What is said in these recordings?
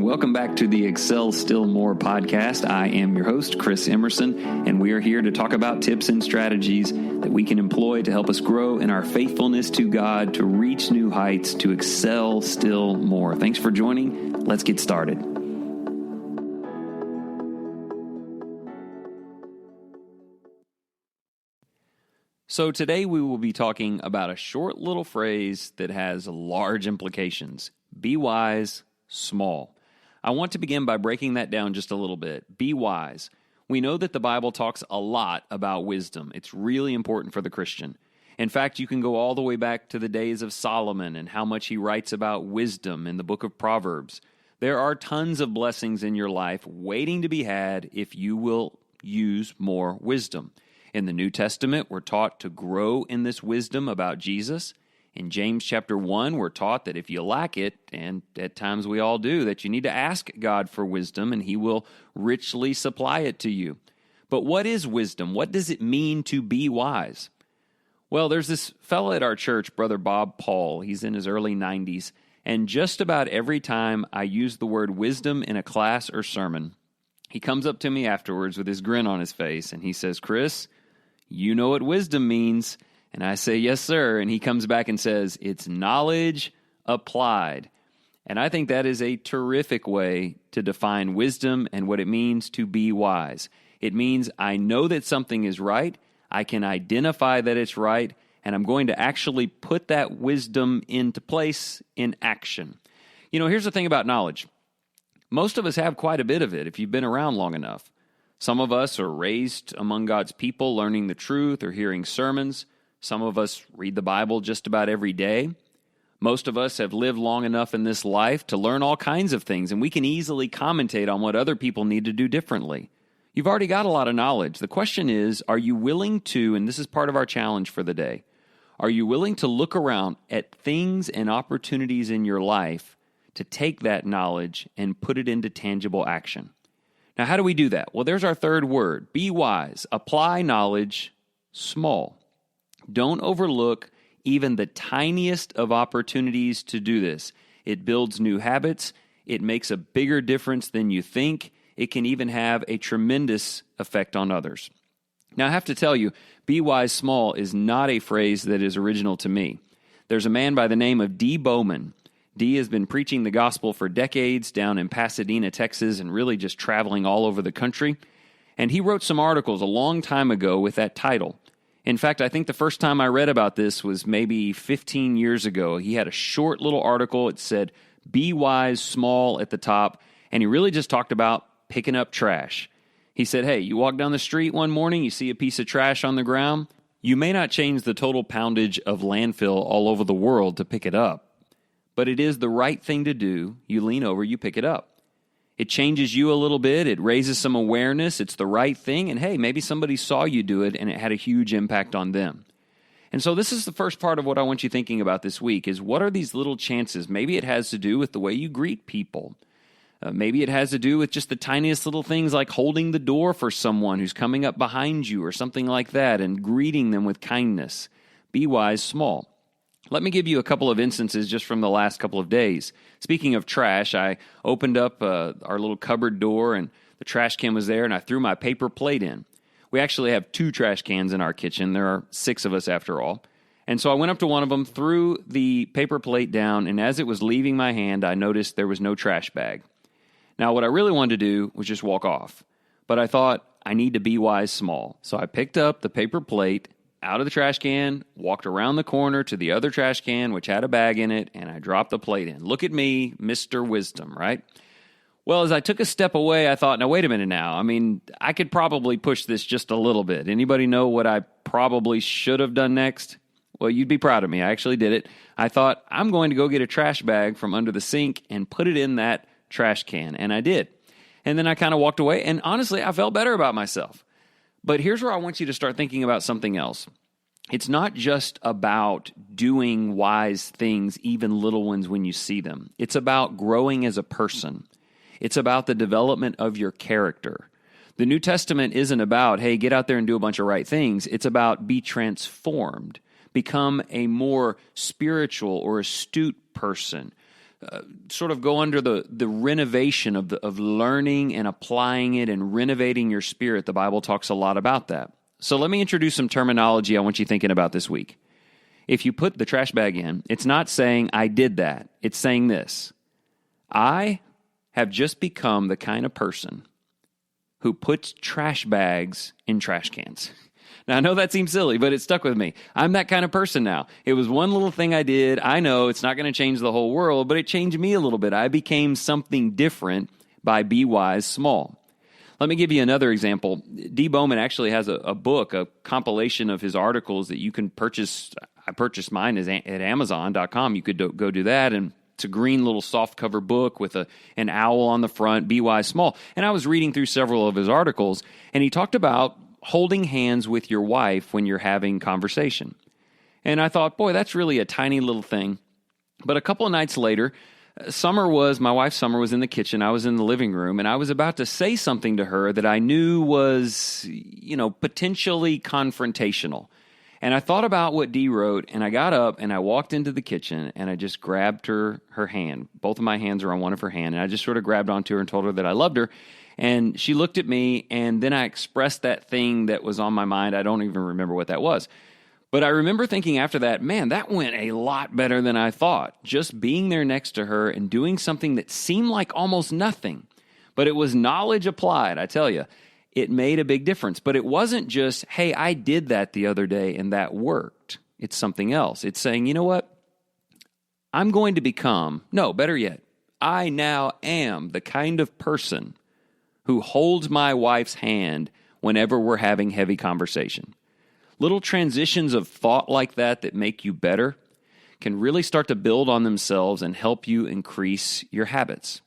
welcome back to the Excel Still More podcast. I am your host, Chris Emerson, and we are here to talk about tips and strategies that we can employ to help us grow in our faithfulness to God, to reach new heights, to excel still more. Thanks for joining. Let's get started. So today we will be talking about a short little phrase that has large implications. Be wise, small. I want to begin by breaking that down just a little bit. Be wise. We know that the Bible talks a lot about wisdom. It's really important for the Christian. In fact, you can go all the way back to the days of Solomon and how much he writes about wisdom in the book of Proverbs. There are tons of blessings in your life waiting to be had if you will use more wisdom. In the New Testament, we're taught to grow in this wisdom about Jesus. In James chapter 1, we're taught that if you lack it, and at times we all do, that you need to ask God for wisdom, and He will richly supply it to you. But what is wisdom? What does it mean to be wise? Well, there's this fellow at our church, Brother Bob Paul. He's in his early 90s, and just about every time I use the word wisdom in a class or sermon, he comes up to me afterwards with his grin on his face, and he says, "Chris, you know what wisdom means." And I say, "Yes, sir." And he comes back and says, "It's knowledge applied." And I think that is a terrific way to define wisdom and what it means to be wise. It means I know that something is right, I can identify that it's right, and I'm going to actually put that wisdom into place in action. You know, here's the thing about knowledge. Most of us have quite a bit of it if you've been around long enough. Some of us are raised among God's people, learning the truth or hearing sermons. Some of us read the Bible just about every day. Most of us have lived long enough in this life to learn all kinds of things, and we can easily commentate on what other people need to do differently. You've already got a lot of knowledge. The question is, are you willing to, and this is part of our challenge for the day, are you willing to look around at things and opportunities in your life to take that knowledge and put it into tangible action? Now, how do we do that? Well, there's our third word. Be wise. Apply knowledge small. Don't overlook even the tiniest of opportunities to do this. It builds new habits. It makes a bigger difference than you think. It can even have a tremendous effect on others. Now, I have to tell you, be wise small is not a phrase that is original to me. There's a man by the name of Dee Bowman. Dee has been preaching the gospel for decades down in Pasadena, Texas, and really just traveling all over the country. And he wrote some articles a long time ago with that title. In fact, I think the first time I read about this was maybe 15 years ago. He had a short little article. It said, "Be wise, small" at the top, and he really just talked about picking up trash. He said, hey, you walk down the street one morning, you see a piece of trash on the ground. You may not change the total poundage of landfill all over the world to pick it up, but it is the right thing to do. You lean over, you pick it up. It changes you a little bit. It raises some awareness. It's the right thing. And hey, maybe somebody saw you do it and it had a huge impact on them. And so this is the first part of what I want you thinking about this week is what are these little chances? Maybe it has to do with the way you greet people. Maybe it has to do with just the tiniest little things like holding the door for someone who's coming up behind you or something like that and greeting them with kindness. Be wise, small. Let me give you a couple of instances just from the last couple of days. Speaking of trash, I opened up our little cupboard door, and the trash can was there, and I threw my paper plate in. We actually have 2 trash cans in our kitchen. There are 6 of us after all. And so I went up to one of them, threw the paper plate down, and as it was leaving my hand, I noticed there was no trash bag. Now, what I really wanted to do was just walk off. But I thought, I need to be wise small. So I picked up the paper plate out of the trash can, walked around the corner to the other trash can, which had a bag in it, and I dropped the plate in. Look at me, Mr. Wisdom, right? Well, as I took a step away, I thought, now, wait a minute now. I mean, I could probably push this just a little bit. Anybody know what I probably should have done next? Well, you'd be proud of me. I actually did it. I thought, I'm going to go get a trash bag from under the sink and put it in that trash can, and I did. And then I kind of walked away, and honestly, I felt better about myself. But here's where I want you to start thinking about something else. It's not just about doing wise things, even little ones when you see them. It's about growing as a person. It's about the development of your character. The New Testament isn't about, hey, get out there and do a bunch of right things. It's about be transformed, become a more spiritual or astute person. sort of go under the renovation of learning and applying it and renovating your spirit. The Bible talks a lot about that. So let me introduce some terminology I want you thinking about this week. If you put the trash bag in, it's not saying I did that. It's saying this: I have just become the kind of person who puts trash bags in trash cans. Now, I know that seems silly, but it stuck with me. I'm that kind of person now. It was one little thing I did. I know it's not going to change the whole world, but it changed me a little bit. I became something different by Be Wise Small. Let me give you another example. Dee Bowman actually has a book, a compilation of his articles that you can purchase. I purchased mine at Amazon.com. You could go do that, and it's a green little soft cover book with an owl on the front, Be Wise Small. And I was reading through several of his articles, and he talked about holding hands with your wife when you're having conversation. And I thought, boy, that's really a tiny little thing. But a couple of nights later, my wife Summer was in the kitchen. I was in the living room, and I was about to say something to her that I knew was, potentially confrontational. And I thought about what Dee wrote, and I got up and I walked into the kitchen and I just grabbed her hand. Both of my hands are on one of her hands, and I just sort of grabbed onto her and told her that I loved her. And she looked at me, and then I expressed that thing that was on my mind. I don't even remember what that was. But I remember thinking after that, man, that went a lot better than I thought. Just being there next to her and doing something that seemed like almost nothing. But it was knowledge applied, I tell you. It made a big difference. But it wasn't just, hey, I did that the other day and that worked. It's something else. It's saying, you know what? I'm going to become, no, better yet, I now am the kind of person who holds my wife's hand whenever we're having heavy conversation. Little transitions of thought like that make you better can really start to build on themselves and help you increase your habits.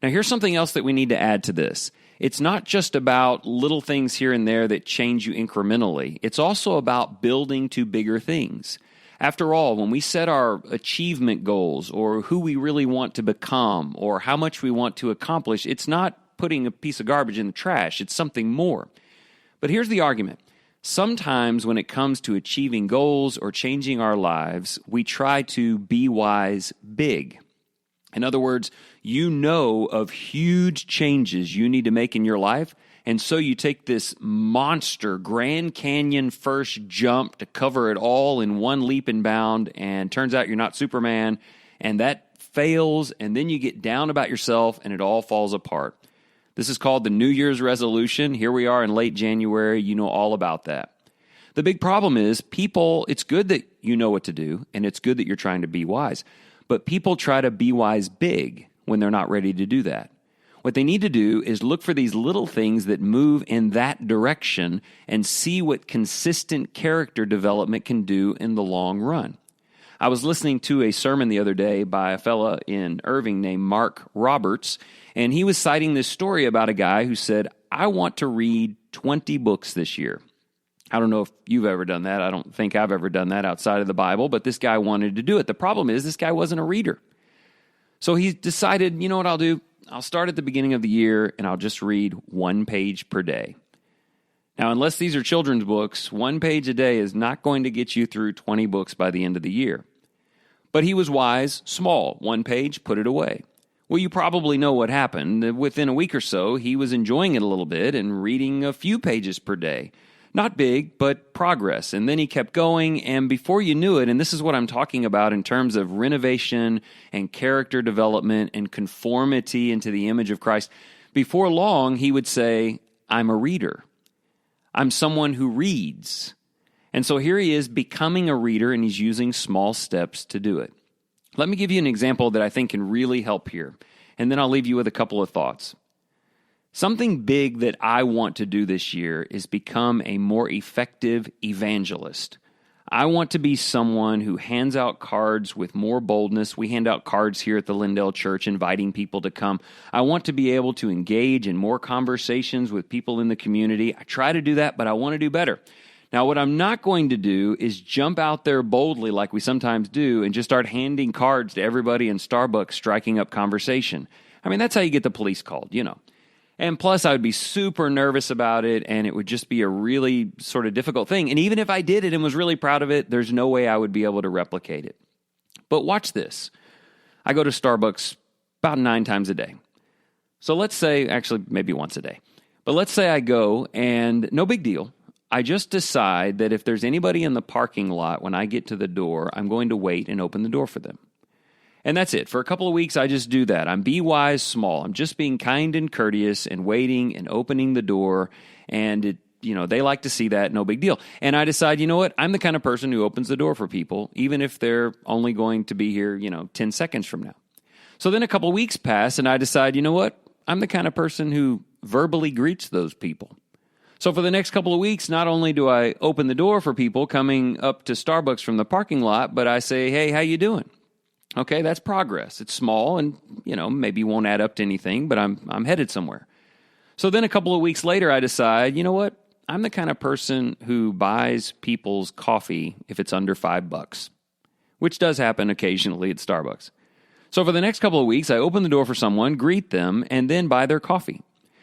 Now, here's something else that we need to add to this. It's not just about little things here and there that change you incrementally. It's also about building to bigger things. After all, when we set our achievement goals or who we really want to become or how much we want to accomplish, it's not putting a piece of garbage in the trash. It's something more. But here's the argument. Sometimes when it comes to achieving goals or changing our lives, we try to be wise big. In other words, you know of huge changes you need to make in your life, and so you take this monster Grand Canyon first jump to cover it all in one leap and bound, and turns out you're not Superman, and that fails, and then you get down about yourself, and it all falls apart. This is called the New Year's resolution. Here we are in late January. You know all about that. The big problem is it's good that you know what to do, and it's good that you're trying to be wise, but people try to be wise big when they're not ready to do that. What they need to do is look for these little things that move in that direction and see what consistent character development can do in the long run. I was listening to a sermon the other day by a fella in Irving named Mark Roberts, and he was citing this story about a guy who said, I want to read 20 books this year. I don't know if you've ever done that. I don't think I've ever done that outside of the Bible, but this guy wanted to do it. The problem is this guy wasn't a reader. So he decided, you know what I'll do? I'll start at the beginning of the year, and I'll just read 1 page per day. Now, unless these are children's books, 1 page a day is not going to get you through 20 books by the end of the year. But he was wise, small, 1 page, put it away. Well, you probably know what happened. Within a week or so, he was enjoying it a little bit and reading a few pages per day. Not big, but progress. And then he kept going, and before you knew it, and this is what I'm talking about in terms of renovation and character development and conformity into the image of Christ, before long, he would say, I'm a reader. I'm someone who reads. And so here he is becoming a reader, and he's using small steps to do it. Let me give you an example that I think can really help here, and then I'll leave you with a couple of thoughts. Something big that I want to do this year is become a more effective evangelist. I want to be someone who hands out cards with more boldness. We hand out cards here at the Lindell Church inviting people to come. I want to be able to engage in more conversations with people in the community. I try to do that, but I want to do better. Now, what I'm not going to do is jump out there boldly like we sometimes do and just start handing cards to everybody in Starbucks, striking up conversation. I mean, that's how you get the police called, you know. And plus, I would be super nervous about it, and it would just be a really sort of difficult thing. And even if I did it and was really proud of it, there's no way I would be able to replicate it. But watch this. I go to Starbucks about 9 times a day. So let's say, actually maybe once a day, but let's say I go and no big deal. I just decide that if there's anybody in the parking lot when I get to the door, I'm going to wait and open the door for them. And that's it. For a couple of weeks, I just do that. I'm be wise small. I'm just being kind and courteous and waiting and opening the door. And they like to see that, no big deal. And I decide, you know what? I'm the kind of person who opens the door for people, even if they're only going to be here, 10 seconds from now. So then a couple of weeks pass and I decide, you know what? I'm the kind of person who verbally greets those people. So for the next couple of weeks, not only do I open the door for people coming up to Starbucks from the parking lot, but I say, hey, how you doing? Okay, that's progress. It's small and, maybe won't add up to anything, but I'm headed somewhere. So then a couple of weeks later, I decide, you know what? I'm the kind of person who buys people's coffee if it's under $5, which does happen occasionally at Starbucks. So for the next couple of weeks, I open the door for someone, greet them, and then buy their coffee.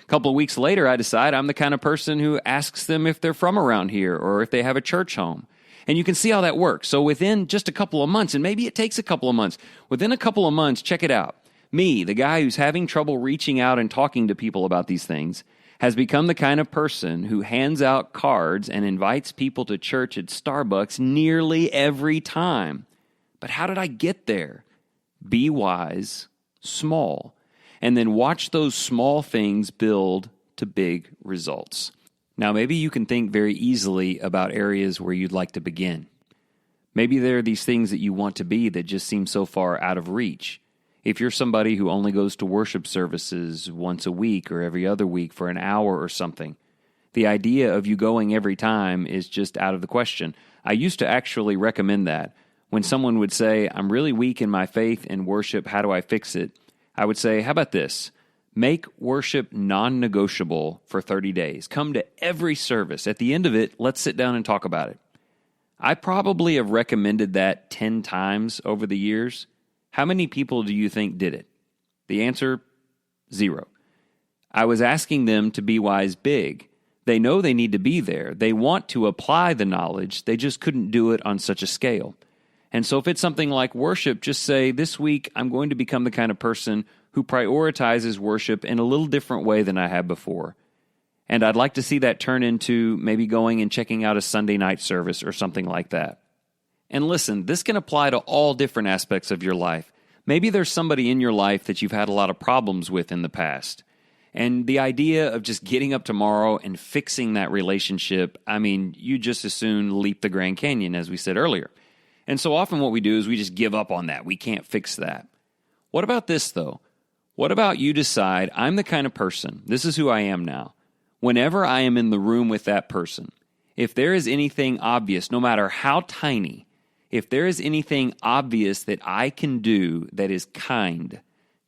A couple of weeks later, I decide I'm the kind of person who asks them if they're from around here or if they have a church home. And you can see how that works. So within just a couple of months, and maybe it takes a couple of months, within a couple of months, check it out. Me, the guy who's having trouble reaching out and talking to people about these things, has become the kind of person who hands out cards and invites people to church at Starbucks nearly every time. But how did I get there? Be wise, small, and then watch those small things build to big results. Now, maybe you can think very easily about areas where you'd like to begin. Maybe there are these things that you want to be that just seem so far out of reach. If you're somebody who only goes to worship services once a week or every other week for an hour or something, the idea of you going every time is just out of the question. I used to actually recommend that. When someone would say, I'm really weak in my faith and worship, how do I fix it? I would say, how about this? Make worship non-negotiable for 30 days. Come to every service. At the end of it, let's sit down and talk about it. I probably have recommended that 10 times over the years. How many people do you think did it? The answer, 0. I was asking them to be wise big. They know they need to be there. They want to apply the knowledge. They just couldn't do it on such a scale. And so if it's something like worship, just say, this week I'm going to become the kind of person who prioritizes worship in a little different way than I have before. And I'd like to see that turn into maybe going and checking out a Sunday night service or something like that. And listen, this can apply to all different aspects of your life. Maybe there's somebody in your life that you've had a lot of problems with in the past. And the idea of just getting up tomorrow and fixing that relationship, you just as soon leap the Grand Canyon, as we said earlier. And so often what we do is we just give up on that. We can't fix that. What about this, though? What about you decide, I'm the kind of person, this is who I am now, whenever I am in the room with that person, if there is anything obvious, no matter how tiny, if there is anything obvious that I can do that is kind,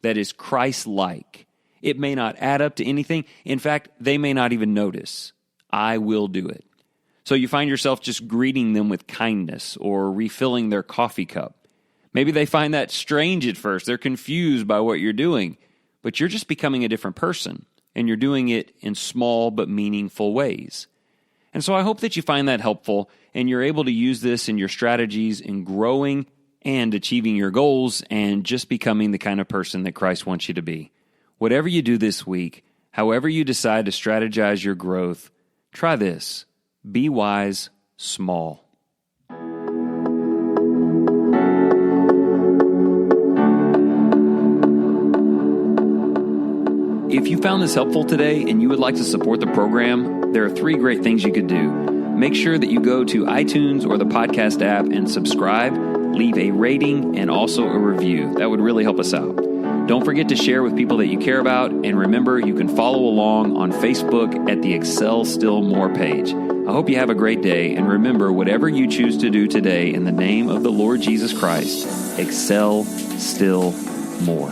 that is Christ-like, it may not add up to anything. In fact, they may not even notice. I will do it. So you find yourself just greeting them with kindness or refilling their coffee cup. Maybe they find that strange at first. They're confused by what you're doing, but you're just becoming a different person, and you're doing it in small but meaningful ways. And so I hope that you find that helpful, and you're able to use this in your strategies in growing and achieving your goals and just becoming the kind of person that Christ wants you to be. Whatever you do this week, however you decide to strategize your growth, try this. Be wise, small. If you found this helpful today and you would like to support the program, there are 3 great things you could do. Make sure that you go to iTunes or the podcast app and subscribe, leave a rating, and also a review. That would really help us out. Don't forget to share with people that you care about, and remember, you can follow along on Facebook at the Excel Still More page. I hope you have a great day, and remember, whatever you choose to do today in the name of the Lord Jesus Christ, excel still more.